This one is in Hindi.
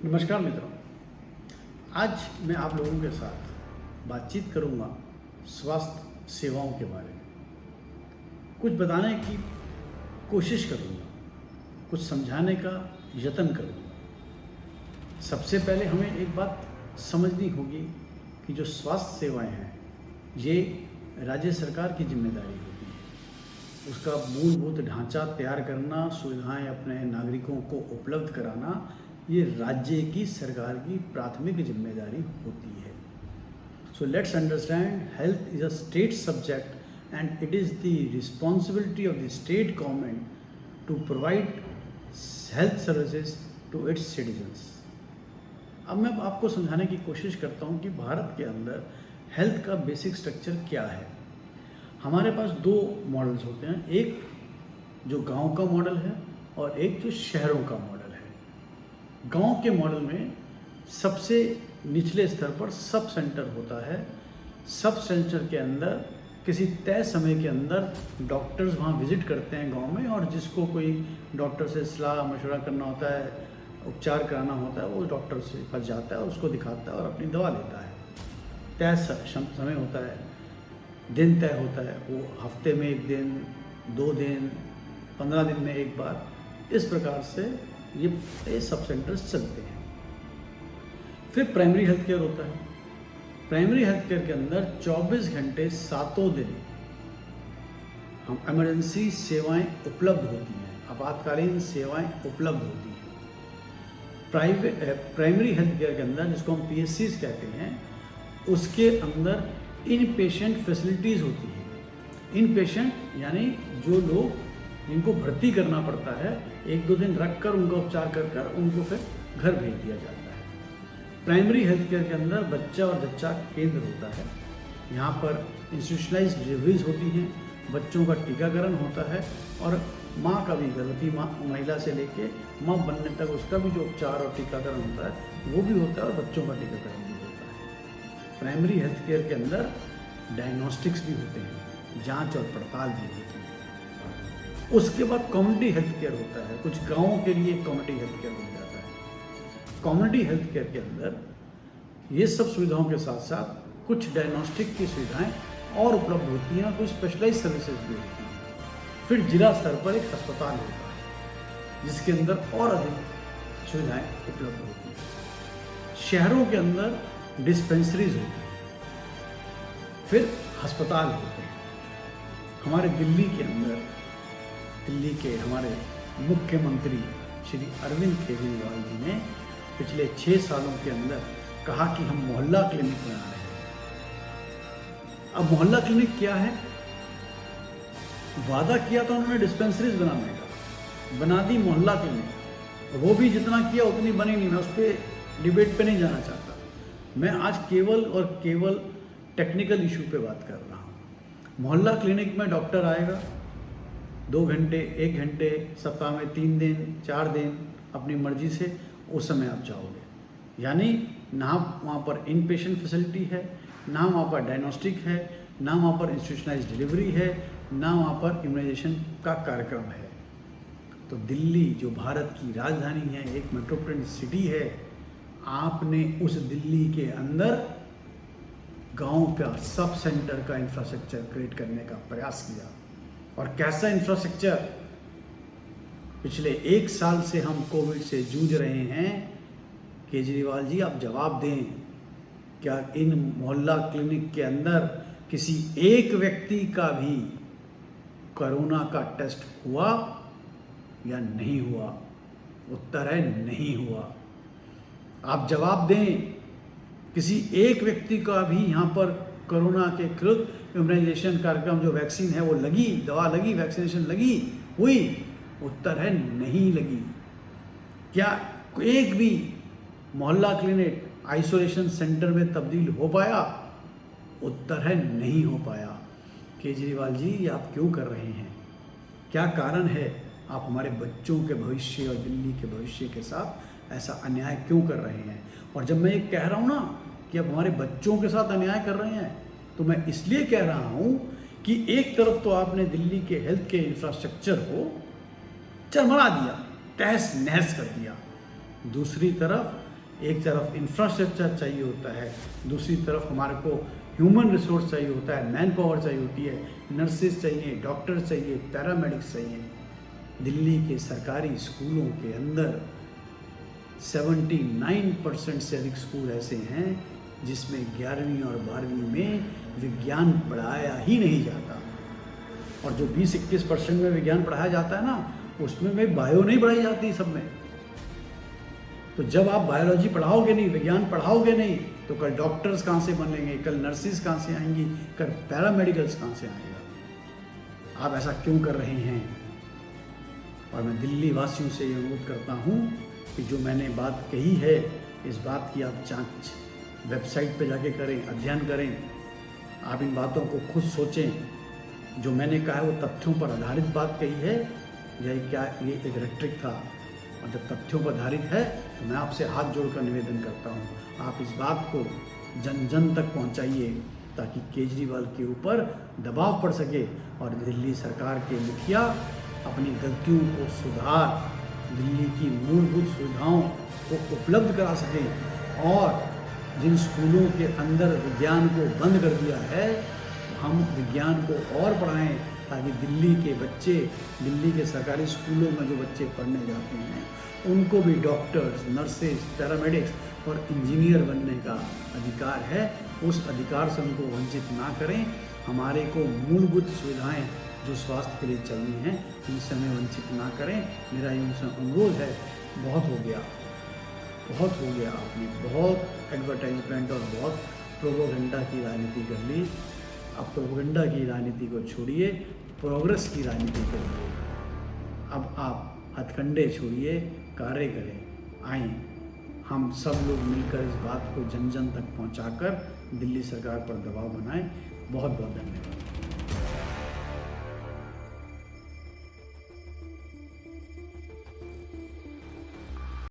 नमस्कार मित्रों, आज मैं आप लोगों के साथ बातचीत करूंगा स्वास्थ्य सेवाओं के बारे में। कुछ बताने की कोशिश करूंगा, कुछ समझाने का यत्न करूंगा। सबसे पहले हमें एक बात समझनी होगी कि जो स्वास्थ्य सेवाएं हैं ये राज्य सरकार की जिम्मेदारी होती है। उसका मूलभूत ढांचा तैयार करना, सुविधाएं अपने नागरिकों को उपलब्ध कराना, ये राज्य की सरकार की प्राथमिक जिम्मेदारी होती है। So let's understand, health is a state subject and it is the responsibility of the state government to provide health services to its citizens. अब मैं आपको समझाने की कोशिश करता हूँ कि भारत के अंदर हेल्थ का बेसिक स्ट्रक्चर क्या है। हमारे पास दो मॉडल्स होते हैं, एक जो गांव का मॉडल है और एक जो शहरों का मॉडल है। गांव के मॉडल में सबसे निचले स्तर पर सब सेंटर होता है। सब सेंटर के अंदर किसी तय समय के अंदर डॉक्टर्स वहाँ विजिट करते हैं गांव में, और जिसको कोई डॉक्टर से सलाह मशवरा करना होता है, उपचार कराना होता है, वो डॉक्टर से पास जाता है, उसको दिखाता है और अपनी दवा लेता है। तय समय होता है, दिन तय होता है, वो हफ्ते में एक दिन, 2 दिन, 15 दिन में एक बार, इस प्रकार से ये सब सेंटर्स चलते हैं। फिर प्राइमरी हेल्थ केयर होता है। प्राइमरी हेल्थ केयर के अंदर 24 घंटे 7 दिन हम इमरजेंसी सेवाएं उपलब्ध होती हैं, आपातकालीन सेवाएं उपलब्ध होती हैं। प्राइमरी हेल्थ केयर के अंदर, जिसको हम PSCs कहते हैं, उसके अंदर इन पेशेंट फैसिलिटीज़ होती है। इन पेशेंट यानी जो लोग जिनको भर्ती करना पड़ता है, 1-2 दिन रख कर उनका उपचार कर उनको फिर घर भेज दिया जाता है। प्राइमरी हेल्थ केयर के अंदर बच्चा और जच्चा केंद्र होता है। यहाँ पर इंस्टीट्यूशनलाइज्ड डिलीवरीज होती हैं, बच्चों का टीकाकरण होता है, और माँ का भी, गर्भवती महिला से लेके माँ बनने तक उसका भी जो उपचार और टीकाकरण होता है वो भी होता है, और बच्चों का टीकाकरण भी होता है। प्राइमरी हेल्थ केयर के अंदर डायग्नोस्टिक्स भी होते हैं, जाँच और पड़ताल भी होती है। उसके बाद कम्युनिटी हेल्थ केयर होता है। कुछ गांवों के लिए कम्युनिटी हेल्थ केयर मिल जाता है। कम्युनिटी हेल्थ केयर के अंदर ये सब सुविधाओं के साथ साथ कुछ डायग्नोस्टिक की सुविधाएं और उपलब्ध होती हैं, कुछ स्पेशलाइज सर्विसेज भी होती हैं। फिर जिला स्तर पर एक अस्पताल होता है जिसके अंदर और अधिक सुविधाएं उपलब्ध होती हैं। शहरों के अंदर डिस्पेंसरीज होती हैं, फिर अस्पताल होते हैं। हमारे दिल्ली के अंदर, दिल्ली के हमारे मुख्यमंत्री श्री अरविंद केजरीवाल जी ने पिछले 6 सालों के अंदर कहा कि हम मोहल्ला क्लिनिक बना रहे हैं। अब मोहल्ला क्लिनिक क्या है? वादा किया था उन्होंने डिस्पेंसरीज बनाने का, बना दी मोहल्ला क्लिनिक। वो भी जितना किया उतनी बनी नहीं। मैं उस पर डिबेट पे नहीं जाना चाहता। मैं आज केवल और केवल टेक्निकल इशू पे बात कर रहा हूँ। मोहल्ला क्लिनिक में डॉक्टर आएगा, 2 घंटे, 1 घंटे, सप्ताह में 3 दिन, 4 दिन, अपनी मर्जी से उस समय आप जाओगे। यानी ना वहाँ पर इन पेशेंट फैसिलिटी है, ना वहाँ पर डायग्नोस्टिक है, ना वहाँ पर इंस्टीट्यूशनलाइज्ड डिलीवरी है, ना वहाँ पर इम्यूनाइजेशन का कार्यक्रम है। तो दिल्ली जो भारत की राजधानी है, एक मेट्रोपॉलिटन सिटी है, आपने उस दिल्ली के अंदर गाँव का सब सेंटर का इंफ्रास्ट्रक्चर क्रिएट करने का प्रयास किया। और कैसा इंफ्रास्ट्रक्चर? पिछले 1 साल से हम कोविड से जूझ रहे हैं। केजरीवाल जी, आप जवाब दें, क्या इन मोहल्ला क्लिनिक के अंदर किसी एक व्यक्ति का भी कोरोना का टेस्ट हुआ या नहीं हुआ? उत्तर है नहीं हुआ। आप जवाब दें, किसी एक व्यक्ति का भी यहाँ पर कोरोना के कृत इम्यूनाइजेशन कार्यक्रम, जो वैक्सीन है वो लगी, दवा लगी, वैक्सीनेशन लगी, हुई? उत्तर है नहीं लगी। क्या एक भी मोहल्ला क्लिनिक आइसोलेशन सेंटर में तब्दील हो पाया? उत्तर है नहीं हो पाया। केजरीवाल जी, ये आप क्यों कर रहे हैं? क्या कारण है? आप हमारे बच्चों के भविष्य और दिल्ली के भविष्य के साथ ऐसा अन्याय क्यों कर रहे हैं? और जब मैं ये कह रहा हूँ ना कि आप हमारे बच्चों के साथ अन्याय कर रहे हैं, तो मैं इसलिए कह रहा हूँ कि एक तरफ तो आपने दिल्ली के हेल्थ के इंफ्रास्ट्रक्चर को चरमरा दिया, तहस नहस कर दिया, दूसरी तरफ एक तरफ इंफ्रास्ट्रक्चर चाहिए होता है, दूसरी तरफ हमारे को ह्यूमन रिसोर्स चाहिए होता है, मैन पावर चाहिए होती है, नर्सेज चाहिए, डॉक्टर्स चाहिए, पैरामेडिक्स चाहिए। दिल्ली के सरकारी स्कूलों के अंदर 79% से अधिक स्कूल ऐसे हैं जिसमें 11वीं और 12वीं में विज्ञान पढ़ाया ही नहीं जाता, और जो 20-21% में विज्ञान पढ़ाया जाता है ना, उसमें में बायो नहीं पढ़ाई जाती सब में। तो जब आप बायोलॉजी पढ़ाओगे नहीं, विज्ञान पढ़ाओगे नहीं, तो कल डॉक्टर्स कहाँ से बनेंगे, कल नर्सेज कहाँ से आएंगी, कल पैरामेडिकल्स कहाँ से आएगा। आप ऐसा क्यों कर रहे हैं? और मैं दिल्ली वासियों से ये अनुरोध करता हूँ कि जो मैंने बात कही है, इस बात की आप जांच वेबसाइट पे जाके करें, अध्ययन करें, आप इन बातों को खुद सोचें। जो मैंने कहा है वो तथ्यों पर आधारित बात कही है, या क्या ये एक रेट्रिक था? और जब तथ्यों पर आधारित है तो मैं आपसे हाथ जोड़कर निवेदन करता हूँ, आप इस बात को जन जन तक पहुँचाइए ताकि केजरीवाल के ऊपर दबाव पड़ सके और दिल्ली सरकार के मुखिया अपनी गलतियों को सुधार, दिल्ली की मूलभूत सुविधाओं को उपलब्ध करा सकें। और जिन स्कूलों के अंदर विज्ञान को बंद कर दिया है, हम विज्ञान को और पढ़ाएं ताकि दिल्ली के बच्चे, दिल्ली के सरकारी स्कूलों में जो बच्चे पढ़ने जाते हैं, उनको भी डॉक्टर्स, नर्सेज, पैरामेडिक्स और इंजीनियर बनने का अधिकार है। उस अधिकार से उनको वंचित ना करें। हमारे को मूलभूत सुविधाएं जो स्वास्थ्य के लिए चाहिए हैं, उनसे हमें वंचित ना करें। मेरा ये उनसे अनुरोध है। बहुत हो गया आपने बहुत एडवर्टाइजमेंट और बहुत प्रोपोगंडा की राजनीति कर ली। अब प्रोपोगंडा की राजनीति को छोड़िए, प्रोग्रेस की राजनीति करिए। अब आप हथकंडे छोड़िए, कार्य करें। आए हम सब लोग मिलकर इस बात को जन जन तक पहुंचाकर दिल्ली सरकार पर दबाव बनाएं। बहुत बहुत धन्यवाद।